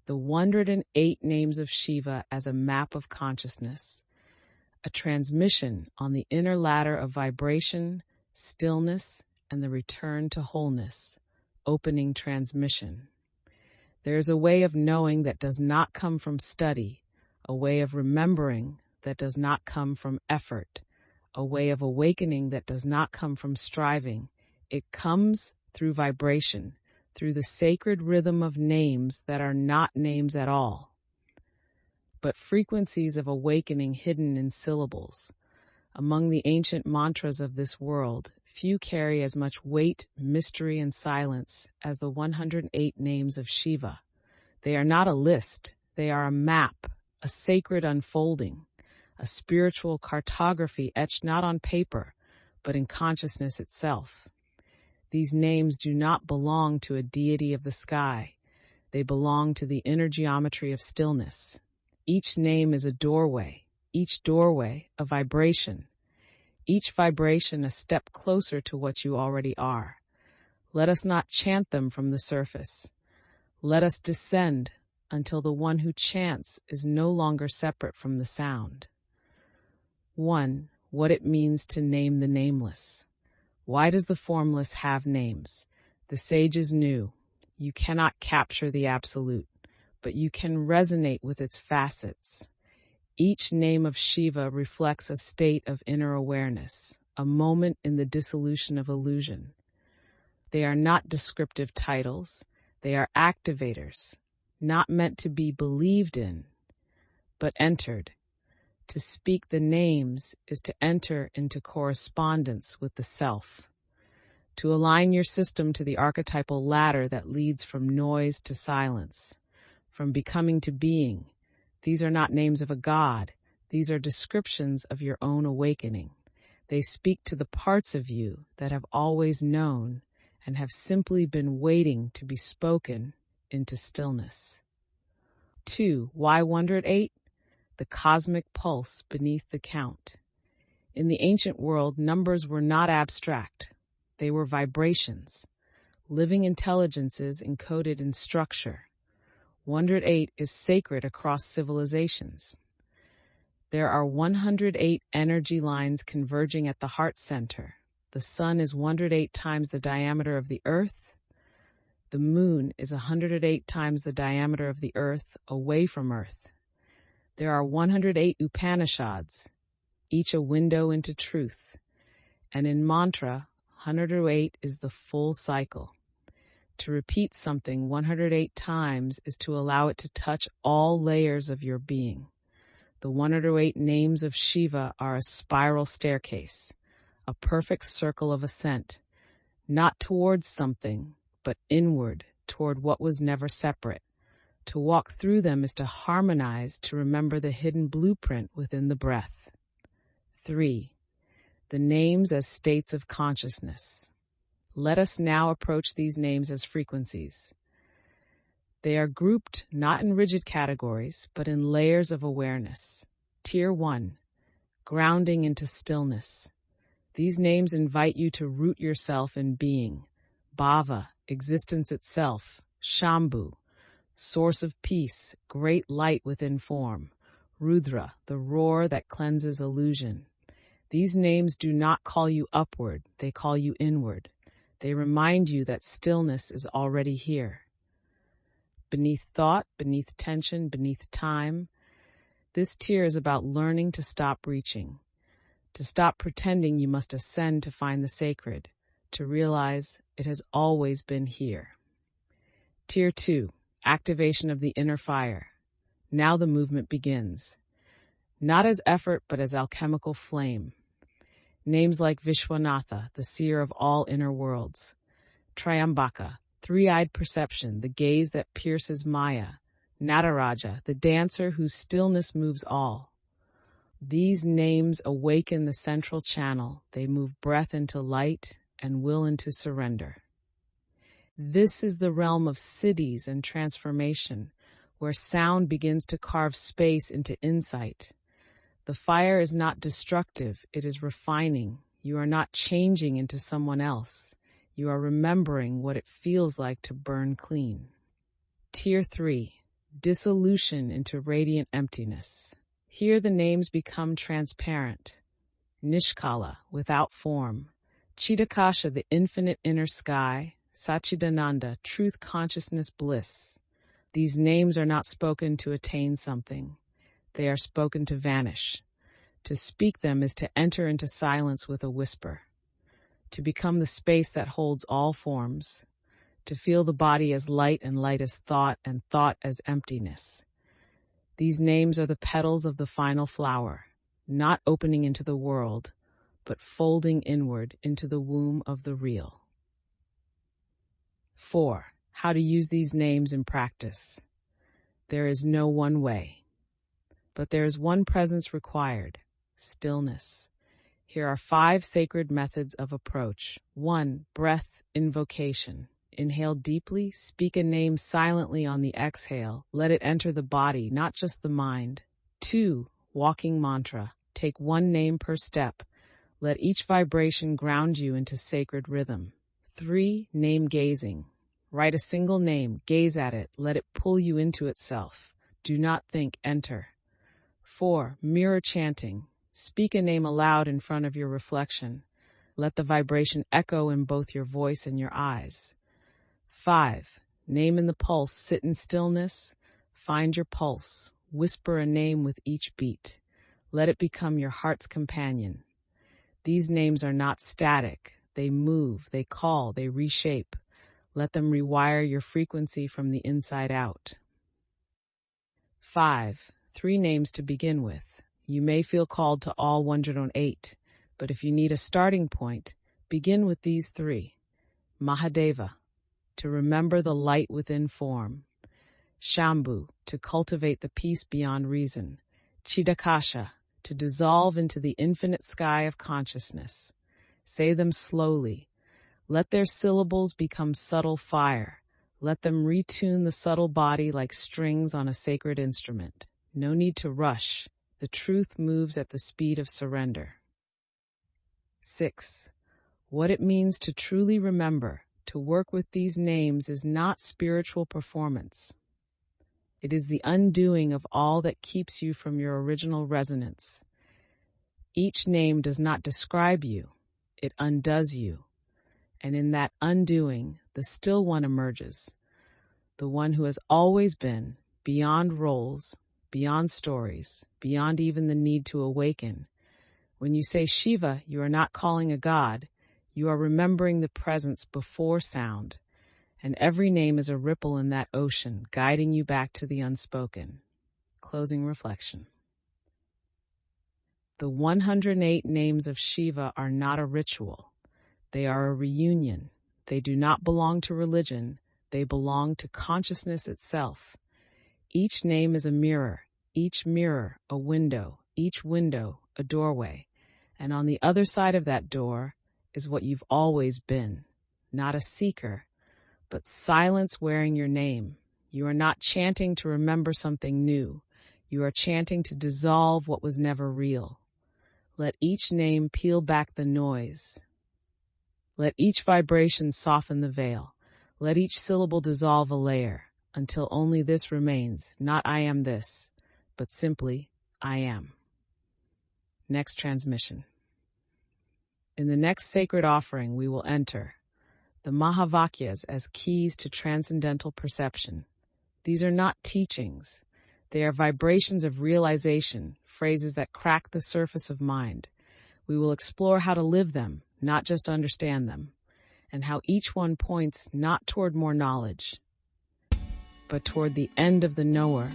the 108 names of Shiva as a map of consciousness, a transmission on the inner ladder of vibration, stillness, and the return to wholeness, opening transmission. There is a way of knowing that does not come from study, a way of remembering that does not come from effort, a way of awakening that does not come from striving. It comes through vibration, through the sacred rhythm of names that are not names at all, but frequencies of awakening hidden in syllables. Among the ancient mantras of this world, few carry as much weight, mystery, and silence as the 108 names of Shiva. They are not a list, they are a map, a sacred unfolding, a spiritual cartography etched not on paper, but in consciousness itself. These names do not belong to a deity of the sky. They belong to the inner geometry of stillness. Each name is a doorway, each doorway a vibration, each vibration a step closer to what you already are. Let us not chant them from the surface. Let us descend until the one who chants is no longer separate from the sound. 1. What it means to name the nameless. Why does the formless have names? The sages knew. You cannot capture the absolute, but you can resonate with its facets. Each name of Shiva reflects a state of inner awareness, a moment in the dissolution of illusion. They are not descriptive titles. They are activators, not meant to be believed in, but entered. To speak the names is to enter into correspondence with the self, to align your system to the archetypal ladder that leads from noise to silence, from becoming to being. These are not names of a god. These are descriptions of your own awakening. They speak to the parts of you that have always known and have simply been waiting to be spoken into stillness. 2. Why 108? The cosmic pulse beneath the count. In the ancient world, numbers were not abstract. They were vibrations, living intelligences encoded in structure. 108 is sacred across civilizations. There are 108 energy lines converging at the heart center. The sun is 108 times the diameter of the earth. The moon is 108 times the diameter of the earth away from earth. There are 108 Upanishads, each a window into truth. And in mantra, 108 is the full cycle. To repeat something 108 times is to allow it to touch all layers of your being. The 108 names of Shiva are a spiral staircase, a perfect circle of ascent, not towards something, but inward, toward what was never separate. To walk through them is to harmonize, to remember the hidden blueprint within the breath. 3. The names as states of consciousness. Let us now approach these names as frequencies. They are grouped not in rigid categories, but in layers of awareness. Tier 1, grounding into stillness. These names invite you to root yourself in being. Bhava, existence itself. Shambhu, source of peace, great light within form. Rudra, the roar that cleanses illusion. These names do not call you upward, they call you inward. They remind you that stillness is already here. Beneath thought, beneath tension, beneath time, this tier is about learning to stop reaching, to stop pretending you must ascend to find the sacred, to realize it has always been here. Tier 2, activation of the inner fire. Now the movement begins. Not as effort, but as alchemical flame. Names like Vishwanatha, the seer of all inner worlds. Triambaka, three-eyed perception, the gaze that pierces Maya. Nataraja, the dancer whose stillness moves all. These names awaken the central channel. They move breath into light and will into surrender. This is the realm of siddhis and transformation, where sound begins to carve space into insight. The fire is not destructive, it is refining. You are not changing into someone else. You are remembering what it feels like to burn clean. Tier 3, dissolution into radiant emptiness. Here the names become transparent. Nishkala, without form. Chidakasha, the infinite inner sky. Satchidananda, truth, consciousness, bliss. These names are not spoken to attain something. They are spoken to vanish. To speak them is to enter into silence with a whisper. To become the space that holds all forms. To feel the body as light and light as thought and thought as emptiness. These names are the petals of the final flower, not opening into the world, but folding inward into the womb of the real. 4. How to use these names in practice. There is no one way, but there is one presence required: stillness. Here are 5 sacred methods of approach. 1. Breath invocation. Inhale deeply, speak a name silently on the exhale. Let it enter the body, not just the mind. 2. Walking mantra. Take one name per step. Let each vibration ground you into sacred rhythm. 3. Name gazing. Write a single name, gaze at it, let it pull you into itself. Do not think, enter. 4. Mirror chanting. Speak a name aloud in front of your reflection. Let the vibration echo in both your voice and your eyes. 5. Name in the pulse. Sit in stillness. Find your pulse. Whisper a name with each beat. Let it become your heart's companion. These names are not static. They move, they call, they reshape. Let them rewire your frequency from the inside out. 5. 3 names to begin with. You may feel called to all 108, but if you need a starting point, begin with these 3. Mahadeva, to remember the light within form. Shambhu, to cultivate the peace beyond reason. Chidakasha, to dissolve into the infinite sky of consciousness. Say them slowly. Let their syllables become subtle fire. Let them retune the subtle body like strings on a sacred instrument. No need to rush. The truth moves at the speed of surrender. 6. What it means to truly remember. To work with these names is not spiritual performance. It is the undoing of all that keeps you from your original resonance. Each name does not describe you. It undoes you. And in that undoing, the still one emerges. The one who has always been, beyond roles, beyond stories, beyond even the need to awaken. When you say Shiva, you are not calling a god. You are remembering the presence before sound, and every name is a ripple in that ocean, guiding you back to the unspoken. Closing reflection. The 108 names of Shiva are not a ritual. They are a reunion. They do not belong to religion. They belong to consciousness itself. Each name is a mirror, each mirror a window, each window a doorway. And on the other side of that door is what you've always been, not a seeker, but silence wearing your name. You are not chanting to remember something new. You are chanting to dissolve what was never real. Let each name peel back the noise. Let each vibration soften the veil. Let each syllable dissolve a layer, until only this remains, not I am this, but simply I am. Next transmission. In the next sacred offering, we will enter the Mahavakyas as keys to transcendental perception. These are not teachings. They are vibrations of realization, phrases that crack the surface of mind. We will explore how to live them, not just understand them, and how each one points not toward more knowledge, but toward the end of the knower